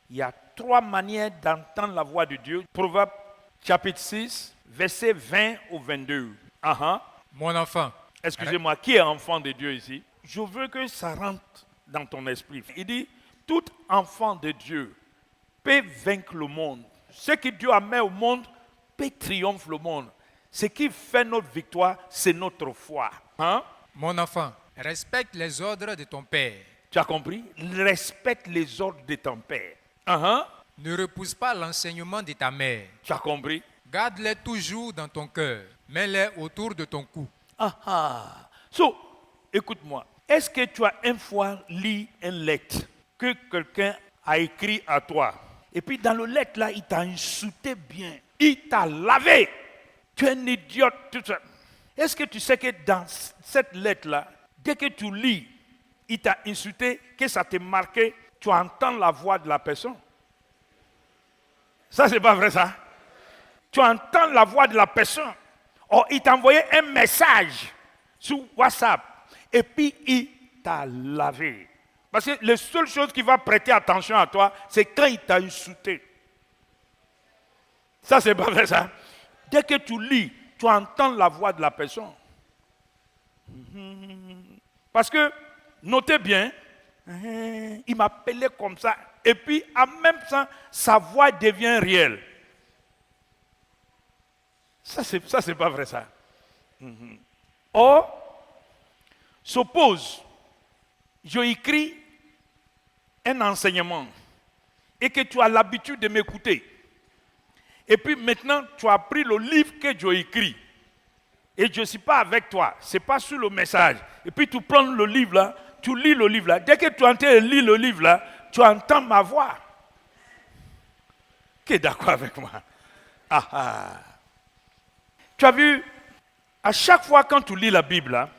Il y a 3 manières d'entendre la voix de Dieu. Proverbe chapitre 6, verset 20 au 22. Mon enfant, Excusez-moi, qui est enfant de Dieu ici? Je veux que ça rentre dans ton esprit. Il dit, tout enfant de Dieu peut vaincre le monde. Ce que Dieu a mis au monde peut triompher le monde. Ce qui fait notre victoire, c'est notre foi. mon enfant, respecte les ordres de ton père. Tu as compris? Respecte les ordres de ton père. Ne repousse pas l'enseignement de ta mère. Tu as compris? Garde-les toujours dans ton cœur. Mets-les autour de ton cou. So, écoute-moi. Est-ce que tu as une fois lu une lettre que quelqu'un a écrit à toi? Et puis dans le lettre là, il t'a insulté bien. Il t'a lavé. Tu es un idiote, tout ça. Est-ce que tu sais que dans cette lettre là, dès que tu lis, il t'a insulté, que ça t'a marqué, tu entends la voix de la personne? Ça, c'est pas vrai ça? Tu entends la voix de la personne. Or, il t'a envoyé un message sur WhatsApp. Et puis, il t'a lavé. Parce que la seule chose qui va prêter attention à toi, c'est quand il t'a insulté. Ça, c'est pas vrai ça? Dès que tu lis, tu entends la voix de la personne. Parce que, notez bien, il m'appelait comme ça. Et puis, en même temps, sa voix devient réelle. Ça, c'est pas vrai ça. Or, suppose, je écris un enseignement et que tu as l'habitude de m'écouter. Et puis maintenant, tu as pris le livre que j'ai écrit. Et je ne suis pas avec toi. Ce n'est pas sur le message. Et puis tu prends le livre là, tu lis le livre là. Dès que tu entends lire le livre là, tu entends ma voix. Qui est d'accord avec moi? Tu as vu, à chaque fois quand tu lis la Bible là,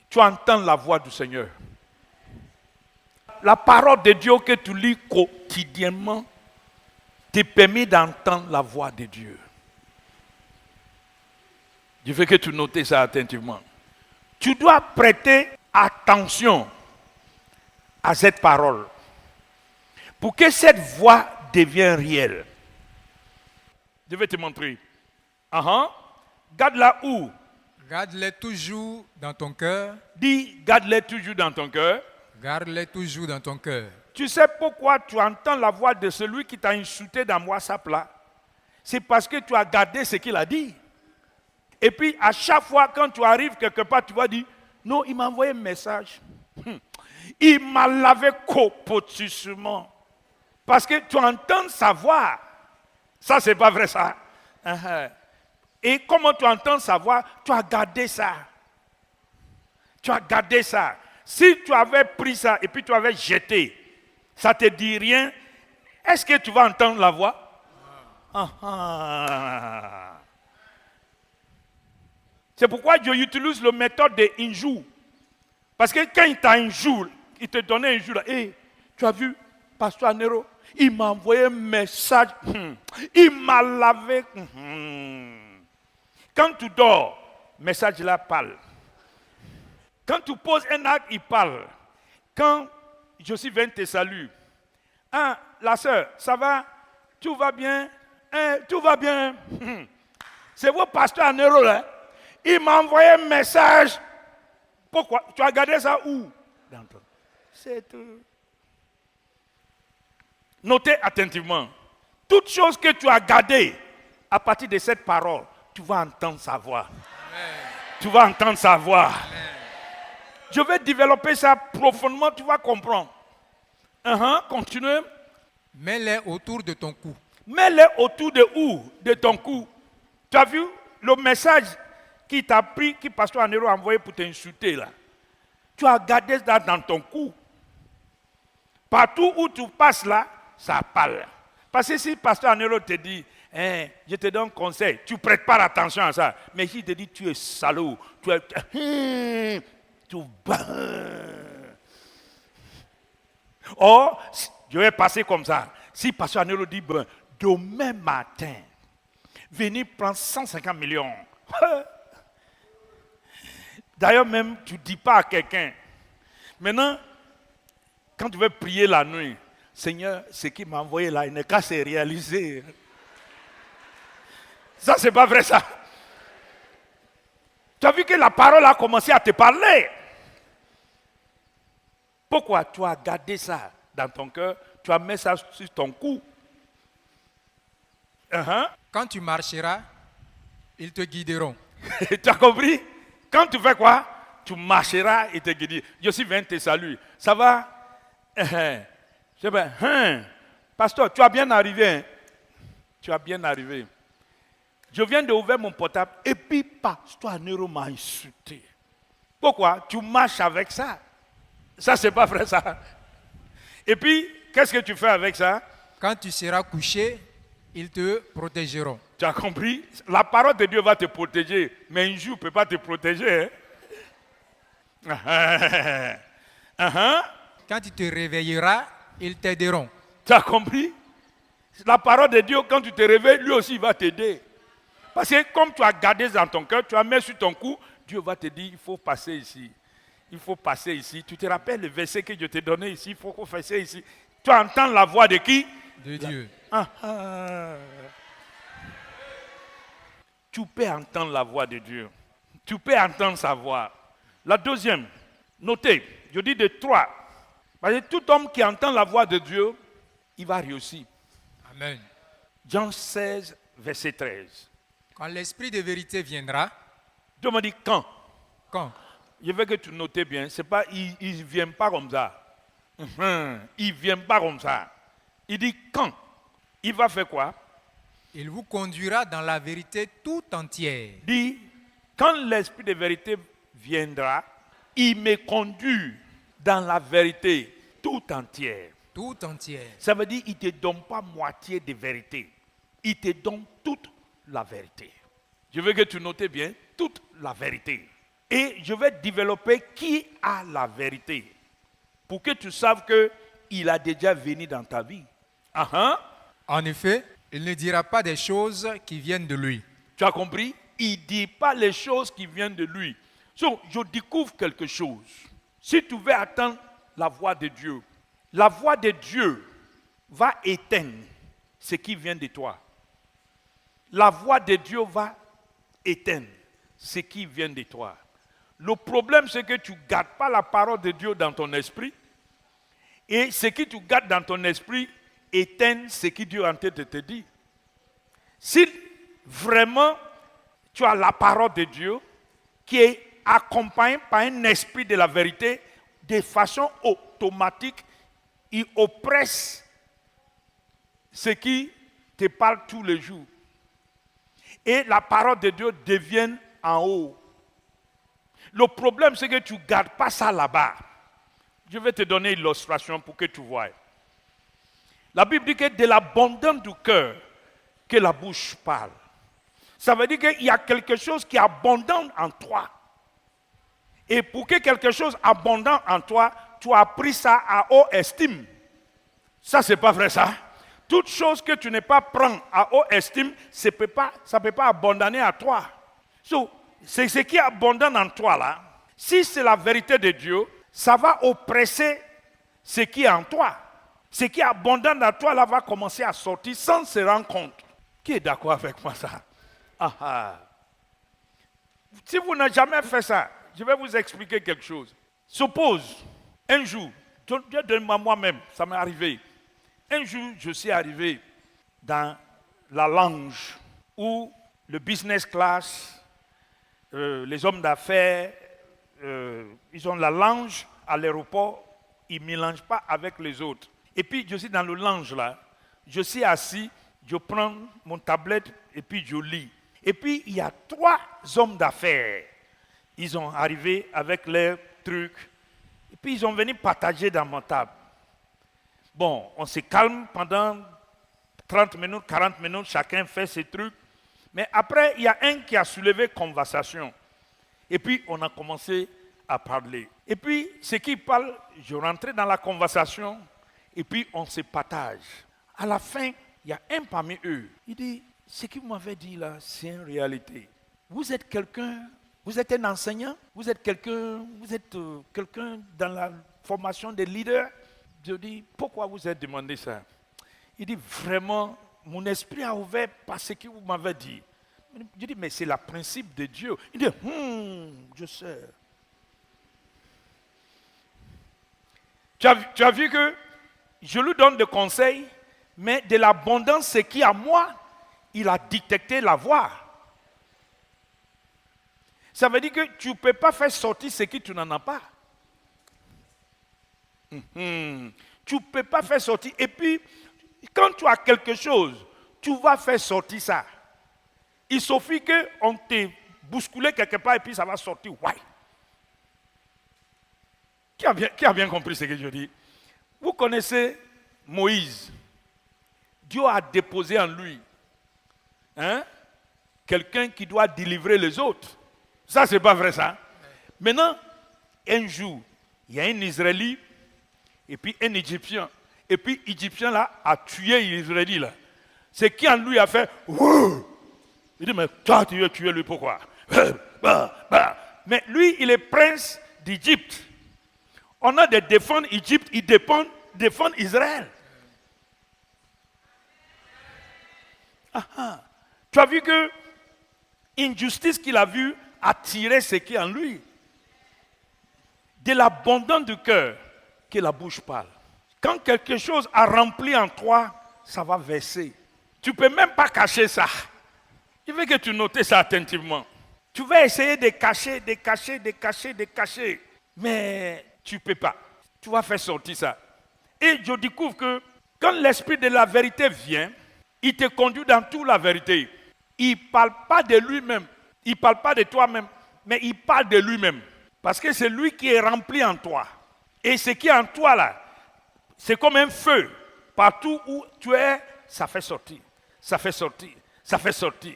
tu entends la voix du Seigneur. La parole de Dieu que tu lis quotidiennement te permet d'entendre la voix de Dieu. Je veux que tu notes ça attentivement. Tu dois prêter attention à cette parole pour que cette voix devienne réelle. Je vais te montrer. Garde-la où? Garde-les toujours dans ton cœur. Dis, garde-les toujours dans ton cœur. Garde-les toujours dans ton cœur. Tu sais pourquoi tu entends la voix de celui qui t'a insulté dans WhatsApp là? C'est parce que tu as gardé ce qu'il a dit. Et puis à chaque fois quand tu arrives quelque part, tu vas dire, non, il m'a envoyé un message. Il m'a lavé copotisement. Parce que tu entends sa voix. Ça, c'est pas vrai ça. Et comment tu entends sa voix? Tu as gardé ça. Tu as gardé ça. Si tu avais pris ça et puis tu avais jeté, ça ne te dit rien, est-ce que tu vas entendre la voix? C'est pourquoi Dieu utilise la méthode de injure. Parce que quand il t'a injure, il te donnait un jour, hey, tu as vu, Pasteur Nero, il m'a envoyé un message, il m'a lavé. Quand tu dors, le message là parle. Quand tu poses un acte, il parle. Quand je suis venu te saluer, la sœur, ça va? Tout va bien? Tout va bien? C'est votre pasteur Nero là. Il m'a envoyé un message. Pourquoi? Tu as gardé ça où? Dans ton... C'est tout. Notez attentivement. Toute chose que tu as gardée, à partir de cette parole, tu vas entendre sa voix. Amen. Tu vas entendre sa voix. Amen. Je vais développer ça profondément, tu vas comprendre. Continue. Mets-les autour de ton cou. Mets-les autour de où? De ton cou. Tu as vu le message qui t'a pris, qui Pasteur Nero a envoyé pour t'insulter là. Tu as gardé ça dans ton cou. Partout où tu passes là, ça parle. Parce que si Pasteur Nero te dit, je te donne conseil, tu ne prêtes pas attention à ça. Mais s'il te dit, tu es salaud, tu es... Or, je vais passer comme ça. Si Pasteur Nero dit, demain matin, venez prendre 150 millions. D'ailleurs, même, tu ne dis pas à quelqu'un. Maintenant, Quand tu veux prier la nuit, Seigneur, ce qui m'a envoyé là, il n'est qu'à se réaliser. Ça, c'est pas vrai ça. Tu as vu que la parole a commencé à te parler. Pourquoi tu as gardé ça dans ton cœur, tu as mis ça sur ton cou. Quand tu marcheras, ils te guideront. Tu as compris? Quand tu fais quoi? Tu marcheras et te guideront. Je suis venu te saluer. Ça va? Je vais, pasteur, tu as bien arrivé. Hein? Tu as bien arrivé. Je viens d'ouvrir mon portable et puis, pasteur Nero m'a insulté. Pourquoi? Tu marches avec ça. Ça, c'est pas vrai, ça. Et puis, qu'est-ce que tu fais avec ça? Quand tu seras couché, ils te protégeront. Tu as compris? La parole de Dieu va te protéger, mais un jour ne peut pas te protéger. Hein? Quand tu te réveilleras, ils t'aideront. Tu as compris? La parole de Dieu, quand tu te réveilles, lui aussi il va t'aider. Parce que comme tu as gardé dans ton cœur, tu as mis sur ton cou, Dieu va te dire, il faut passer ici. Il faut passer ici. Tu te rappelles le verset que je t'ai donné ici, il faut qu'on fasse ici. Tu entends la voix de qui? De Dieu. Tu peux entendre la voix de Dieu. Tu peux entendre sa voix. La deuxième, notez, je dis de 3. Parce que tout homme qui entend la voix de Dieu, il va réussir. Amen. Jean 16, verset 13. Quand l'esprit de vérité viendra, Dieu m'a dit quand? quand? Je veux que tu notes bien, c'est pas, il ne vient pas comme ça. Il ne vient pas comme ça. Il dit quand? Il va faire quoi? Il vous conduira dans la vérité tout entière. Il dit, quand l'esprit de vérité viendra, il me conduit dans la vérité tout entière. Tout entière. Ça veut dire qu'il ne te donne pas moitié de vérité. Il te donne toute la vérité. Je veux que tu notes bien, toute la vérité. Et je vais développer qui a la vérité. Pour que tu saches qu'il a déjà venu dans ta vie. En effet, il ne dira pas des choses qui viennent de lui. Tu as compris? Il ne dit pas les choses qui viennent de lui. Donc, je découvre quelque chose. Si tu veux attendre la voix de Dieu, la voix de Dieu va éteindre ce qui vient de toi. La voix de Dieu va éteindre ce qui vient de toi. Le problème, c'est que tu ne gardes pas la parole de Dieu dans ton esprit. Et ce que tu gardes dans ton esprit éteint ce que Dieu est en train de te dire. Si vraiment tu as la parole de Dieu qui est accompagnée par un esprit de la vérité, de façon automatique, il oppresse ce qui te parle tous les jours. Et la parole de Dieu devient en haut. Le problème, c'est que tu ne gardes pas ça là-bas. Je vais te donner une illustration pour que tu vois. La Bible dit que de l'abondance du cœur que la bouche parle. Ça veut dire qu'il y a quelque chose qui est abondant en toi. Et pour que quelque chose abondant en toi, tu as pris ça à haute estime. Ça, c'est pas vrai ça. Toute chose que tu n'es pas prendre à haute estime, ça ne peut pas abandonner à toi. C'est ce qui est abondant en toi là. Si c'est la vérité de Dieu, ça va oppresser ce qui est en toi. Ce qui est abondant en toi là va commencer à sortir sans se rendre compte. Qui est d'accord avec moi ça? Si vous n'avez jamais fait ça, je vais vous expliquer quelque chose. Suppose, un jour, je donne moi-même, ça m'est arrivé. Un jour, je suis arrivé dans la lounge où le business class, les hommes d'affaires, ils ont la lounge à l'aéroport, ils ne mélangent pas avec les autres. Et puis, je suis dans le lounge là, je suis assis, je prends mon tablette et puis je lis. Et puis, il y a 3 hommes d'affaires. Ils sont arrivés avec leurs trucs. Et puis, ils sont venus partager dans mon table. Bon, on se calme pendant 30 minutes, 40 minutes, chacun fait ses trucs. Mais après, il y a un qui a soulevé conversation. Et puis, on a commencé à parler. Et puis, ce qui parle, je rentrais dans la conversation. Et puis, on se partage. À la fin, il y a un parmi eux. Il dit, ce qu'il m'avait dit là, c'est une réalité. Vous êtes quelqu'un, vous êtes un enseignant, vous êtes quelqu'un dans la formation des leaders. Je dis, pourquoi vous avez demandé ça? Il dit, vraiment, mon esprit a ouvert par ce que vous m'avez dit. Je dis, mais c'est le principe de Dieu. Il dit, je sais. Tu as vu que je lui donne des conseils, mais de l'abondance, ce qui est à moi, il a détecté la voie. Ça veut dire que tu ne peux pas faire sortir ce que tu n'en as pas. Tu ne peux pas faire sortir. Et puis, quand tu as quelque chose, tu vas faire sortir ça. Il suffit qu'on te bouscule quelque part et puis ça va sortir. Ouais. Qui a bien compris ce que je dis? Vous connaissez Moïse. Dieu a déposé en lui quelqu'un qui doit délivrer les autres. Ça, c'est pas vrai, ça. Maintenant, un jour, il y a un Israélite et puis un Égyptien. Et puis, l'Égyptien là a tué l'Israélite là. C'est qui en lui a fait. Il dit, mais toi, tu veux tuer lui, pourquoi? Mais lui, il est prince d'Égypte. On a de défendre l'Égypte, il défend Israël. Tu as vu que l'injustice qu'il a vue a tiré ce qui est en lui. De l'abondance du cœur que la bouche parle. Quand quelque chose a rempli en toi, ça va verser. Tu ne peux même pas cacher ça. Je veux que tu notes ça attentivement. Tu vas essayer de cacher. Mais tu ne peux pas. Tu vas faire sortir ça. Et je découvre que quand l'esprit de la vérité vient, il te conduit dans toute la vérité. Il ne parle pas de lui-même. Il ne parle pas de toi-même. Mais il parle de lui-même. Parce que c'est lui qui est rempli en toi. Et ce qui est en toi là, c'est comme un feu. Partout où tu es, ça fait sortir. Ça fait sortir. Ça fait sortir.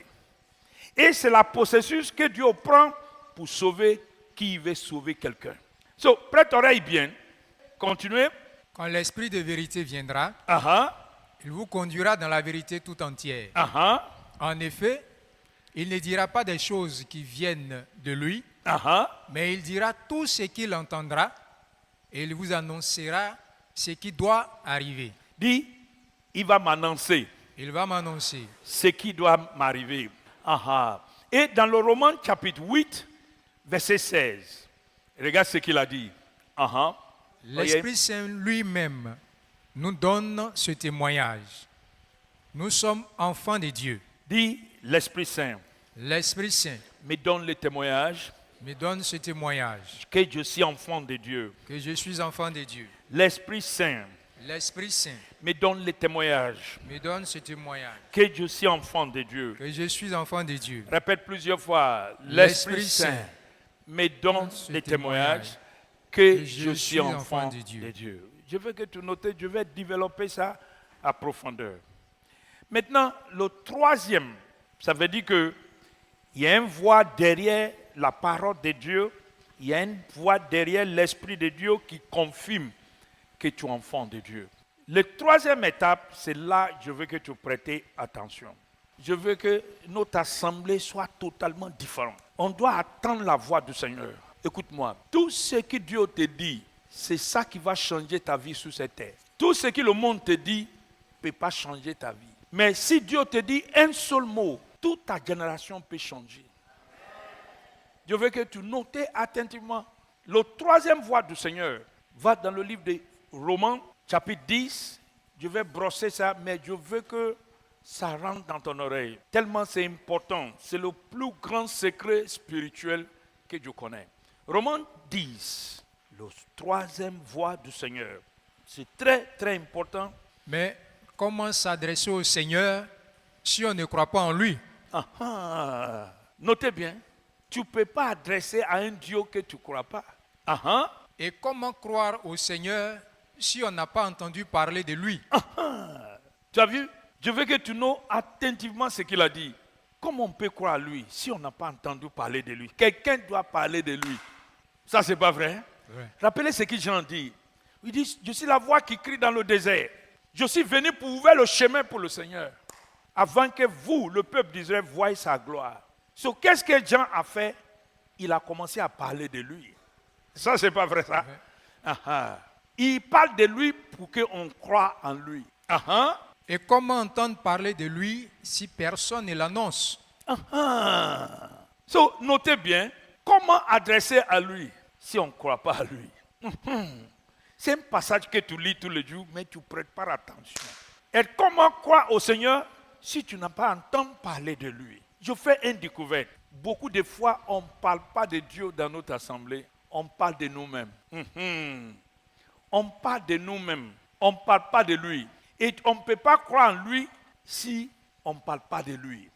Et c'est la processus que Dieu prend pour sauver qui veut sauver quelqu'un. So, prête oreille bien. Continuez. Quand l'esprit de vérité viendra, il vous conduira dans la vérité tout entière. En effet, il ne dira pas des choses qui viennent de lui, mais il dira tout ce qu'il entendra et il vous annoncera ce qui doit arriver. Dis, il va m'annoncer. Il va m'annoncer ce qui doit m'arriver. Et dans le Romains chapitre 8, verset 16, regarde ce qu'il a dit. L'Esprit Saint lui-même nous donne ce témoignage. Nous sommes enfants de Dieu. Dis, l'Esprit Saint. L'Esprit Saint me donne le témoignage. Me donne ce témoignage. Que je suis enfant de Dieu. Que je suis enfant de Dieu. L'Esprit Saint. L'Esprit Saint me donne le témoignage. Me donne ce témoignage. Que je suis enfant de Dieu. Que je suis enfant de Dieu. Répète plusieurs fois. L'Esprit Saint me donne le témoignage que je suis enfant de Dieu. Je veux que tu notes, je vais développer ça à profondeur. Maintenant, le troisième, ça veut dire que il y a une voix derrière la parole de Dieu, il y a une voix derrière l'Esprit de Dieu qui confirme que tu es enfant de Dieu. La troisième étape, c'est là que je veux que tu prêtes attention. Je veux que notre assemblée soit totalement différente. On doit attendre la voix du Seigneur. Écoute-moi, tout ce que Dieu te dit, c'est ça qui va changer ta vie sur cette terre. Tout ce que le monde te dit ne peut pas changer ta vie. Mais si Dieu te dit un seul mot, toute ta génération peut changer. Je veux que tu notes attentivement. La troisième voix du Seigneur va dans le livre de Romains, chapitre 10. Je vais brosser ça, mais je veux que ça rentre dans ton oreille. Tellement c'est important. C'est le plus grand secret spirituel que je connais. Romains 10, la troisième voix du Seigneur. C'est très, très important. Mais comment s'adresser au Seigneur si on ne croit pas en lui? Notez bien, tu ne peux pas adresser à un Dieu que tu ne crois pas. Et comment croire au Seigneur si on n'a pas entendu parler de lui? Tu as vu? Je veux que tu notes attentivement ce qu'il a dit. Comment on peut croire à lui si on n'a pas entendu parler de lui? Quelqu'un doit parler de lui. Ça, c'est pas vrai? Ouais. Rappelez ce que Jean dit. Il dit, je suis la voix qui crie dans le désert. Je suis venu pour ouvrir le chemin pour le Seigneur. Avant que vous, le peuple d'Israël, voyez sa gloire. Qu'est-ce que Jean a fait? Il a commencé à parler de lui. Ça, c'est pas vrai, ça? Ouais. Il parle de lui pour qu'on croie en lui. Et comment entendre parler de lui si personne ne l'annonce? So, notez bien, comment adresser à lui si on ne croit pas à lui? C'est un passage que tu lis tous les jours, mais tu ne prêtes pas attention. Et comment croire au Seigneur si tu n'as pas entendu parler de lui? Je fais une découverte. Beaucoup de fois, on ne parle pas de Dieu dans notre assemblée, on parle de nous-mêmes. On parle de nous-mêmes, on ne parle pas de lui. Et on ne peut pas croire en lui si on ne parle pas de lui.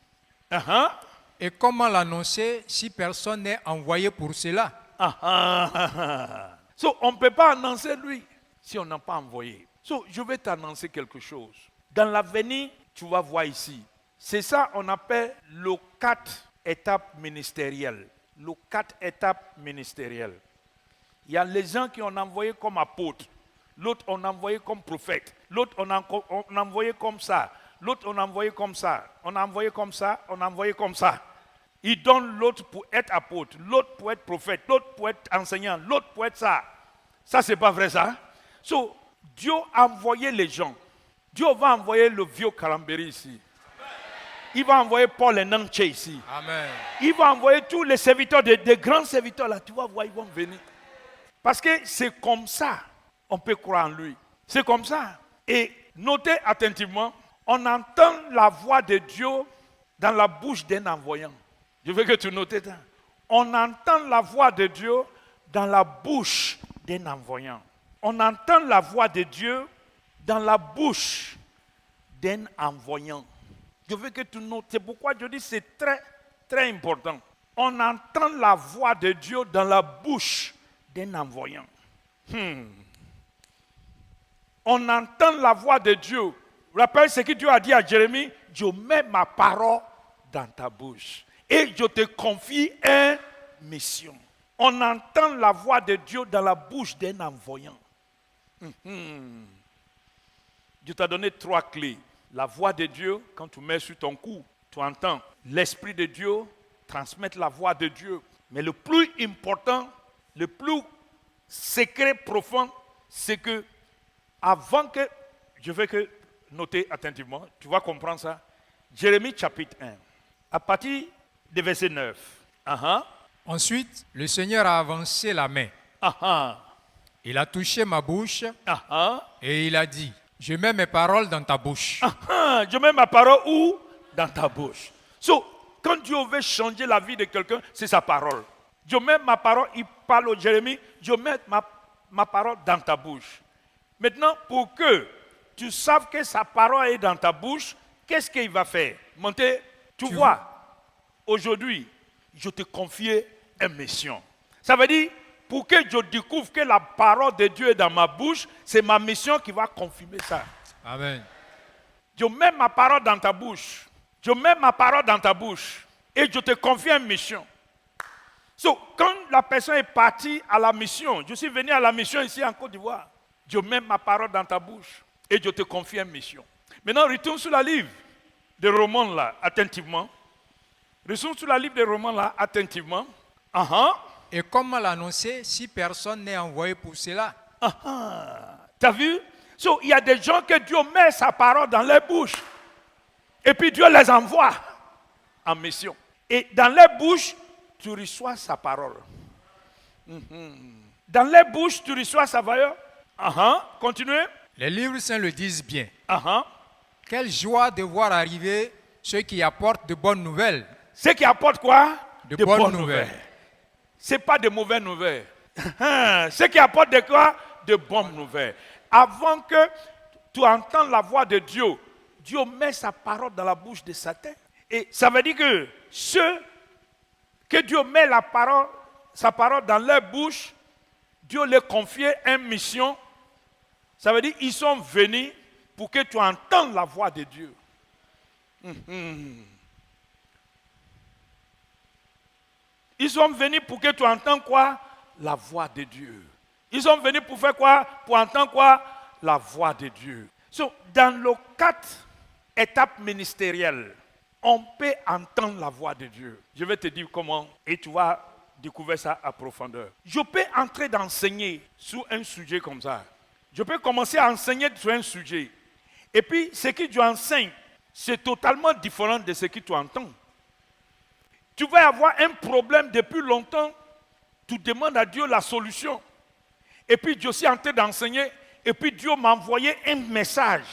Et comment l'annoncer si personne n'est envoyé pour cela? So, on ne peut pas annoncer lui si on n'a pas envoyé. So, je vais t'annoncer quelque chose. Dans l'avenir, tu vas voir ici. C'est ça qu'on appelle le 4 étapes ministérielles. Le 4 étapes ministérielles. Il y a les gens qui ont envoyé comme apôtres. L'autre, on a envoyé comme prophète. L'autre, on a envoyé comme ça. L'autre, on a envoyé comme ça. On a envoyé comme ça. On a envoyé comme ça. Il donne l'autre pour être apôtre. L'autre pour être prophète. L'autre pour être enseignant. L'autre pour être ça. Ça, c'est pas vrai, ça. So, Dieu a envoyé les gens. Dieu va envoyer le vieux Karambéry ici. Il va envoyer Paul et Nanche ici. Amen. Il va envoyer tous les serviteurs, des grands serviteurs là. Tu vas voir, ils vont venir. Parce que c'est comme ça on peut croire en lui. C'est comme ça. Et notez attentivement, on entend la voix de Dieu dans la bouche d'un envoyant. Je veux que tu notes ça. On entend la voix de Dieu dans la bouche d'un envoyant. On entend la voix de Dieu dans la bouche d'un envoyant. Je veux que tu notes. C'est pourquoi je dis que c'est très, très important. On entend la voix de Dieu dans la bouche d'un envoyant. On entend la voix de Dieu. Vous rappelez ce que Dieu a dit à Jérémie? Je mets ma parole dans ta bouche et je te confie une mission. On entend la voix de Dieu dans la bouche d'un envoyant. Dieu t'a donné 3 clés. La voix de Dieu, quand tu mets sur ton cou, tu entends. L'Esprit de Dieu transmettre la voix de Dieu. Mais le plus important, le plus secret profond, c'est que avant que, je vais que noter attentivement, tu vas comprendre ça. Jérémie chapitre 1, à partir du verset 9. Ensuite, le Seigneur a avancé la main. Il a touché ma bouche et il a dit, je mets mes paroles dans ta bouche. Je mets ma parole où? Dans ta bouche. So, quand Dieu veut changer la vie de quelqu'un, c'est sa parole. Je mets ma parole, il parle au Jérémie, je mets ma parole dans ta bouche. Maintenant, pour que tu saches que sa parole est dans ta bouche, qu'est-ce qu'il va faire? Monter, tu vois, aujourd'hui, je te confie une mission. Ça veut dire, pour que je découvre que la parole de Dieu est dans ma bouche, c'est ma mission qui va confirmer ça. Amen. Je mets ma parole dans ta bouche. Je mets ma parole dans ta bouche. Et je te confie une mission. So, quand la personne est partie à la mission, je suis venu à la mission ici en Côte d'Ivoire. Je mets ma parole dans ta bouche et je te confie une mission. Maintenant, retourne sur la livre de Romains là, attentivement. Retourne sur la livre de Romains là, attentivement. Et comment l'annoncer si personne n'est envoyé pour cela? T'as vu? So, il y a des gens que Dieu met sa parole dans leur bouche. Et puis Dieu les envoie en mission. Et dans leur bouche, tu reçois sa parole. Dans leur bouche, tu reçois sa valeur. Continuez. Les livres saints le disent bien. Quelle joie de voir arriver ceux qui apportent de bonnes nouvelles. Ceux qui apportent quoi? De bonnes nouvelles. Ce n'est pas de mauvaises nouvelles. Ceux qui apportent de quoi? De bonnes nouvelles. Avant que tu entends la voix de Dieu, Dieu met sa parole dans la bouche de Satan. Et ça veut dire que ceux que Dieu met sa parole dans leur bouche, Dieu leur confie une mission. Ça veut dire qu'ils sont venus pour que tu entendes la voix de Dieu. Ils sont venus pour que tu entendes quoi? La voix de Dieu. Ils sont venus pour faire quoi? Pour entendre quoi? La voix de Dieu. So, dans les 4 étapes ministérielles, on peut entendre la voix de Dieu. Je vais te dire comment et tu vas découvrir ça à profondeur. Je peux entrer d'enseigner sur un sujet comme ça. Je peux commencer à enseigner sur un sujet. Et puis, ce que tu enseignes, c'est totalement différent de ce que tu entends. Tu vas avoir un problème depuis longtemps, tu demandes à Dieu la solution. Et puis, Dieu est en train d'enseigner, et puis Dieu m'a envoyé un message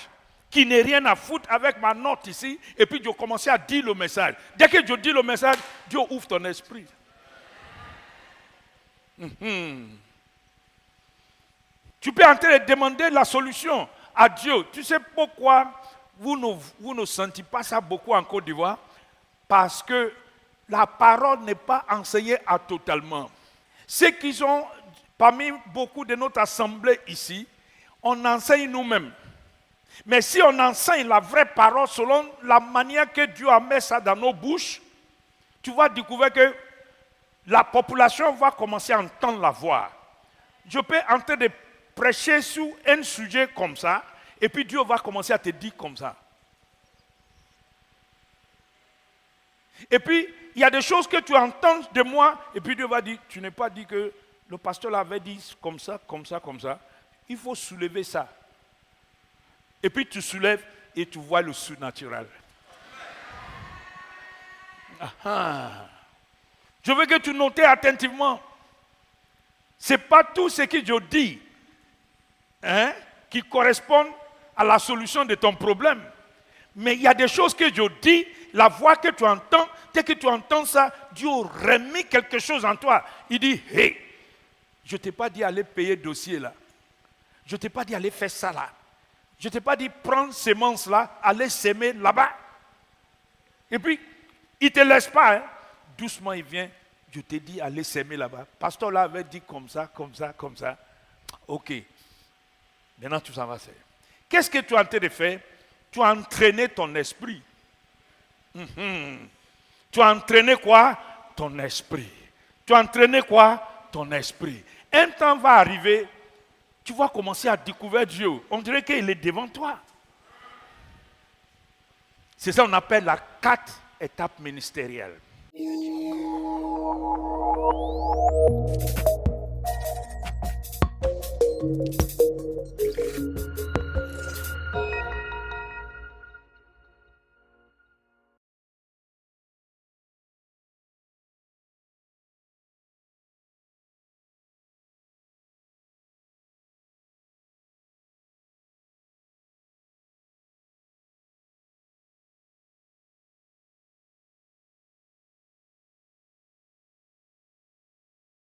qui n'est rien à foutre avec ma note ici, et puis Dieu commence à dire le message. Dès que Dieu dit le message, Dieu ouvre ton esprit. Tu peux entrer et demander la solution à Dieu. Tu sais pourquoi vous ne sentez pas ça beaucoup en Côte d'Ivoire? Parce que la parole n'est pas enseignée à totalement. Ceux qui sont parmi beaucoup de notre assemblée ici, on enseigne nous-mêmes. Mais si on enseigne la vraie parole selon la manière que Dieu a mis ça dans nos bouches, tu vas découvrir que la population va commencer à entendre la voix. Je peux entrer de prêcher sur un sujet comme ça, et puis Dieu va commencer à te dire comme ça. Et puis, il y a des choses que tu entends de moi, et puis Dieu va dire, tu n'es pas dit que le pasteur l'avait dit comme ça, comme ça, comme ça. Il faut soulever ça. Et puis tu soulèves et tu vois le surnaturel. Je veux que tu notes attentivement. Ce n'est pas tout ce que je dis qui correspond à la solution de ton problème. Mais il y a des choses que je dis, la voix que tu entends, dès que tu entends ça, Dieu remet quelque chose en toi. Il dit, hey, je ne t'ai pas dit aller payer le dossier là. Je ne t'ai pas dit aller faire ça là. Je ne t'ai pas dit prendre semence là, aller s'aimer là-bas. Et puis, il ne te laisse pas. Doucement, il vient. Je t'ai dit aller s'aimer là-bas. Pasteur là avait dit comme ça, comme ça, comme ça. Ok. Maintenant, tout ça va se faire. Qu'est-ce que tu as en train de faire? Tu as entraîné ton esprit. Tu as entraîné quoi? Ton esprit. Tu as entraîné quoi? Ton esprit. Un temps va arriver, tu vas commencer à découvrir Dieu. On dirait qu'il est devant toi. C'est ça qu'on appelle la 4 étapes ministérielles.